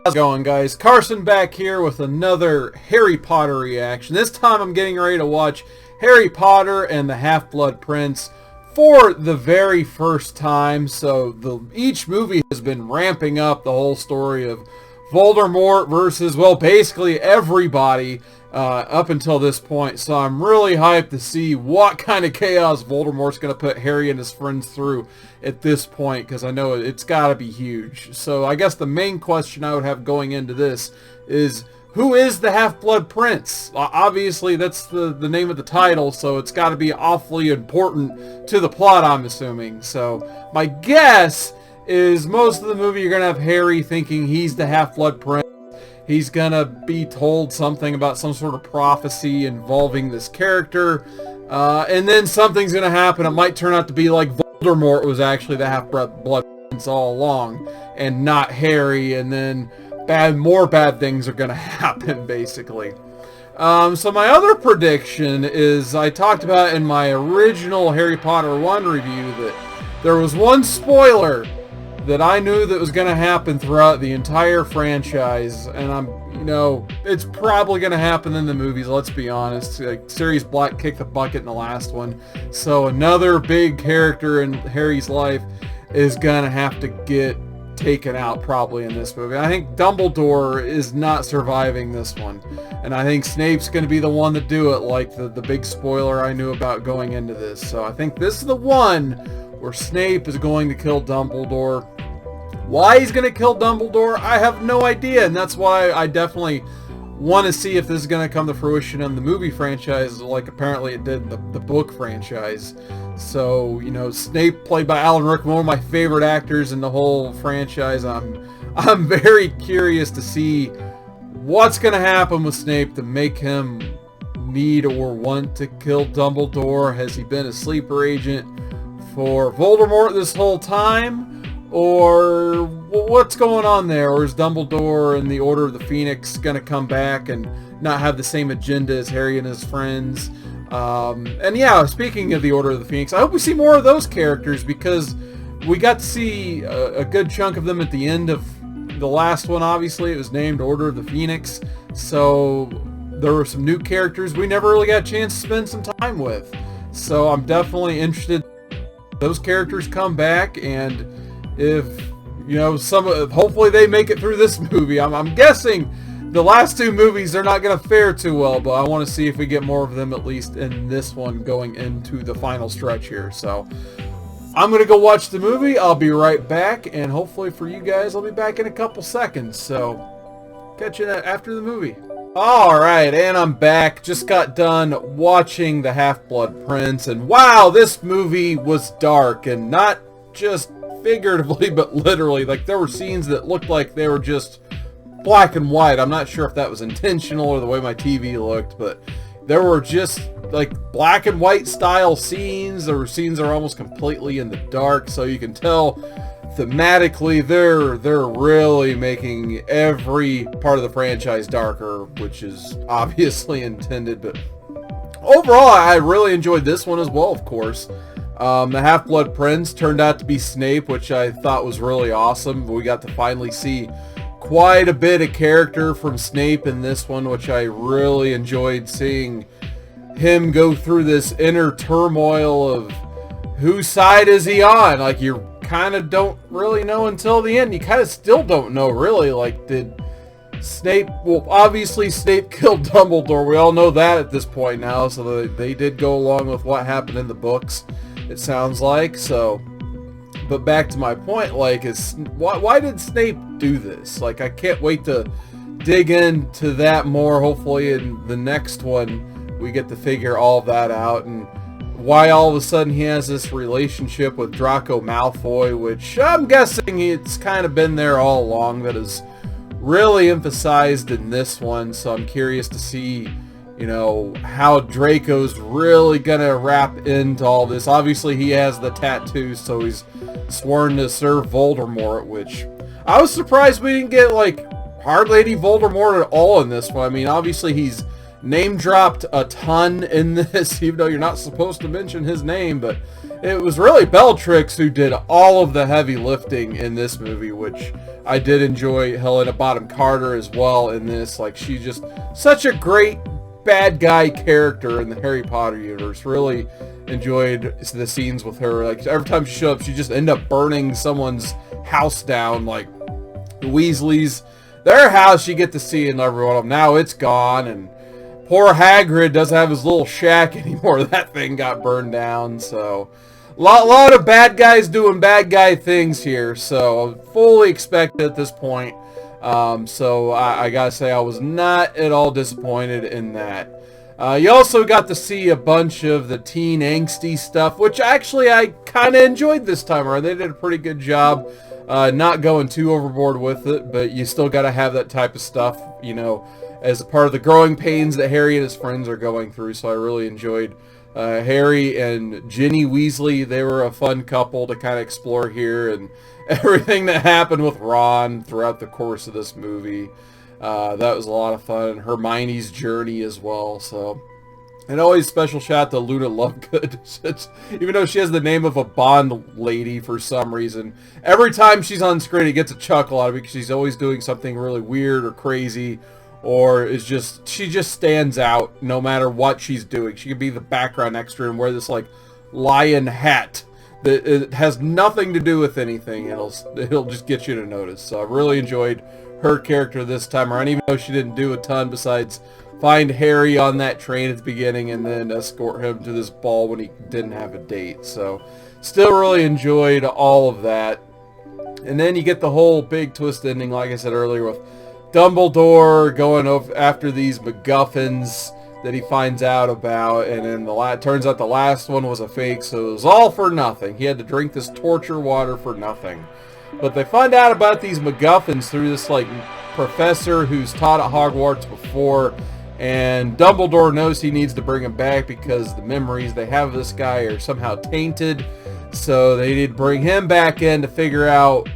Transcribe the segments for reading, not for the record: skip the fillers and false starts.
How's it going, guys? Carson back here with another Harry Potter reaction. This time I'm getting ready to watch Harry Potter and the Half-Blood Prince for the very first time. So each movie has been ramping up the whole story of Voldemort versus, well, basically everybody up until this point. So I'm really hyped to see what kind of chaos Voldemort's going to put Harry and his friends through at this point, because I know it's got to be huge. So I guess the main question I would have going into this is, who is the Half-Blood Prince? Obviously, that's the name of the title, so it's got to be awfully important to the plot, I'm assuming. So my guess is most of the movie you're going to have Harry thinking he's the Half-Blood Prince. He's going to be told something about some sort of prophecy involving this character. And then something's going to happen. It might turn out to be like Voldemort was actually the Half-Blood Prince all along and not Harry. And then more bad things are going to happen, basically. So my other prediction is, I talked about in my original Harry Potter 1 review that there was one spoiler that I knew that was going to happen throughout the entire franchise, and it's probably going to happen in the movies, let's be honest. Like, Sirius Black kicked the bucket in the last one, so another big character in Harry's life is going to have to get taken out probably in this movie. I think Dumbledore is not surviving this one, and I think Snape's going to be the one to do it, like the big spoiler I knew about going into this. So I think this is the one where Snape is going to kill Dumbledore. Why he's going to kill Dumbledore, I have no idea, and that's why I definitely want to see if this is going to come to fruition in the movie franchise, like apparently it did in the book franchise. So, Snape, played by Alan Rickman, one of my favorite actors in the whole franchise. I'm very curious to see what's going to happen with Snape to make him need or want to kill Dumbledore. Has he been a sleeper agent for Voldemort this whole time? Or what's going on there? Or is Dumbledore and the Order of the Phoenix going to come back and not have the same agenda as Harry and his friends? And yeah, speaking of the Order of the Phoenix, I hope we see more of those characters, because we got to see a good chunk of them at the end of the last one. Obviously, it was named Order of the Phoenix, so there were some new characters we never really got a chance to spend some time with. So I'm definitely interested those characters come back, and if hopefully they make it through this movie. I'm guessing the last two movies they're not going to fare too well, but I want to see if we get more of them at least in this one going into the final stretch here. So I'm going to go watch the movie. I'll be right back, and hopefully for you guys I'll be back in a couple seconds. So catch you after the movie. Alright, and I'm back. Just got done watching The Half-Blood Prince, and wow, this movie was dark, and not just figuratively but literally. Like, there were scenes that looked like they were just black and white. I'm not sure if that was intentional or the way my TV looked, but there were just like black and white style scenes. There were scenes that are almost completely in the dark, so you can tell thematically they're really making every part of the franchise darker, which is obviously intended. But overall, I really enjoyed this one as well, of course. The Half-Blood Prince turned out to be Snape, which I thought was really awesome. We got to finally see quite a bit of character from Snape in this one, which I really enjoyed seeing him go through this inner turmoil of whose side is he on. Like, you kind of don't really know until the end. You kind of still don't know, really. Like, did Snape... Well, obviously Snape killed Dumbledore. We all know that at this point now, so they did go along with what happened in the books, it sounds like. So, but back to my point, like, why did Snape do this? Like, I can't wait to dig into that more. Hopefully in the next one we get to figure all of that out, and why all of a sudden he has this relationship with Draco Malfoy, which I'm guessing it's kind of been there all along, that is really emphasized in this one. So I'm curious to see, how Draco's really gonna wrap into all this. Obviously he has the tattoo, so he's sworn to serve Voldemort, which I was surprised we didn't get like hardly any Voldemort at all in this one. I mean, obviously he's name dropped a ton in this, even though you're not supposed to mention his name, but it was really Bellatrix who did all of the heavy lifting in this movie, which I did enjoy. Helena Bonham Carter as well in this. Like, she's just such a great bad guy character in the Harry Potter universe. Really enjoyed the scenes with her. Like, every time she showed up, she just ended up burning someone's house down. Like, the Weasleys, their house you get to see in every one of them. Now it's gone, and poor Hagrid doesn't have his little shack anymore. That thing got burned down. So lot of bad guys doing bad guy things here. So fully expected at this point. So I gotta say I was not at all disappointed in that. You also got to see a bunch of the teen angsty stuff, which actually I kind of enjoyed this time around. They did a pretty good job not going too overboard with it, but you still got to have that type of stuff, you know, as a part of the growing pains that Harry and his friends are going through. So I really enjoyed Harry and Ginny Weasley. They were a fun couple to kind of explore here, and everything that happened with Ron throughout the course of this movie. That was a lot of fun. And Hermione's journey as well. So, and always special shout out to Luna Lovegood. Even though she has the name of a Bond lady for some reason, every time she's on screen it gets a chuckle out of it because she's always doing something really weird or crazy, or she just stands out no matter what she's doing. She could be the background extra and wear this like lion hat that it has nothing to do with anything. It'll just get you to notice. So I really enjoyed her character this time around, even though she didn't do a ton besides find Harry on that train at the beginning and then escort him to this ball when he didn't have a date. So still really enjoyed all of that. And then you get the whole big twist ending, like I said earlier, with Dumbledore going after these MacGuffins that he finds out about, and then turns out the last one was a fake, so it was all for nothing. He had to drink this torture water for nothing. But they find out about these MacGuffins through this like professor who's taught at Hogwarts before, and Dumbledore knows he needs to bring him back because the memories they have of this guy are somehow tainted. So they need to bring him back in to figure out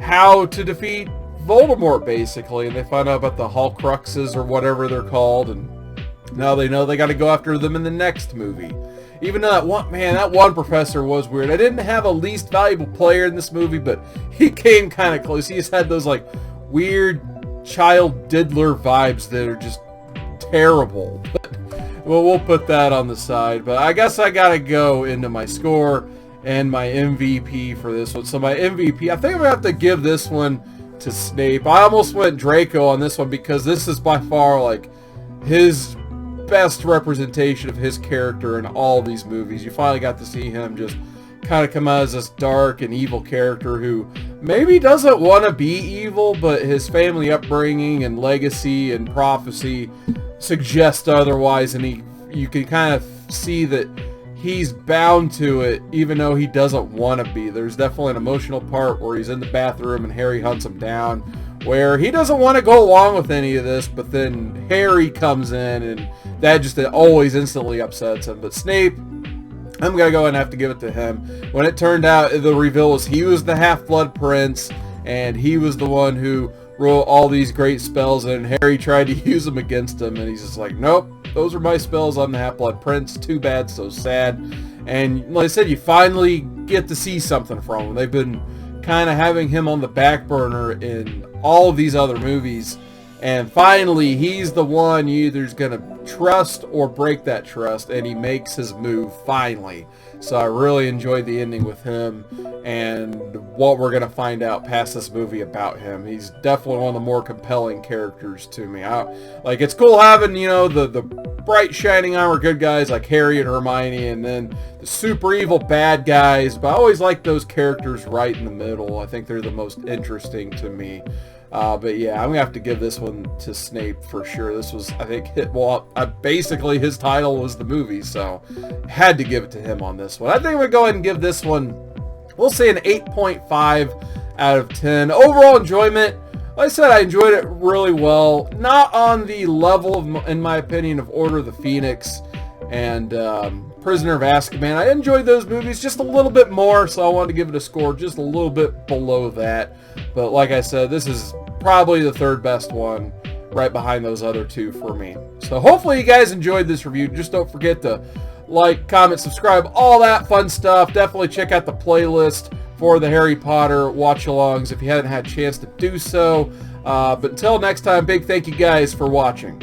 how to defeat Voldemort, basically. And they find out about the Horcruxes or whatever they're called, and now they know they got to go after them in the next movie. Even though that one professor was weird. I didn't have a least valuable player in this movie, but he came kind of close. He just had those like weird child diddler vibes that are just terrible. But well, we'll put that on the side. But I guess I gotta go into my score and my MVP for this one. So my MVP, I think I'm gonna have to give this one to Snape. I almost went Draco on this one because this is by far like his best representation of his character in all these movies. You finally got to see him just kind of come out as this dark and evil character who maybe doesn't want to be evil, but his family upbringing and legacy and prophecy suggest otherwise, and you can kind of see that he's bound to it even though he doesn't want to be. There's definitely an emotional part where he's in the bathroom and Harry hunts him down, where he doesn't want to go along with any of this, but then Harry comes in and that just always instantly upsets him. But Snape, I'm going to go and have to give it to him. When it turned out the reveal was he was the Half-Blood Prince and he was the one who wrote all these great spells, and Harry tried to use them against him, and he's just like, nope, those are my spells, I'm the Half-Blood Prince, too bad, so sad. And like I said, you finally get to see something from him. They've been kind of having him on the back burner in all of these other movies, and finally he's the one you either is going to trust or break that trust, and he makes his move finally. So I really enjoyed the ending with him and what we're going to find out past this movie about him. He's definitely one of the more compelling characters to me. Like, it's cool having, you know, the bright shining armor good guys like Harry and Hermione, and then the super evil bad guys, but I always like those characters right in the middle. I think they're the most interesting to me. But yeah, I'm going to have to give this one to Snape for sure. This was, I think, basically his title was the movie, so had to give it to him on this one. I think we'll go ahead and give this one, we'll say an 8.5 out of 10. Overall enjoyment, like I said, I enjoyed it really well. Not on the level, in my opinion, of Order of the Phoenix and Prisoner of Azkaban. I enjoyed those movies just a little bit more, so I wanted to give it a score just a little bit below that. But like I said, this is probably the third best one, right behind those other two for me. So hopefully you guys enjoyed this review. Just don't forget to like, comment, subscribe, all that fun stuff. Definitely check out the playlist for the Harry Potter watch-alongs if you haven't had a chance to do so. But until next time, big thank you guys for watching.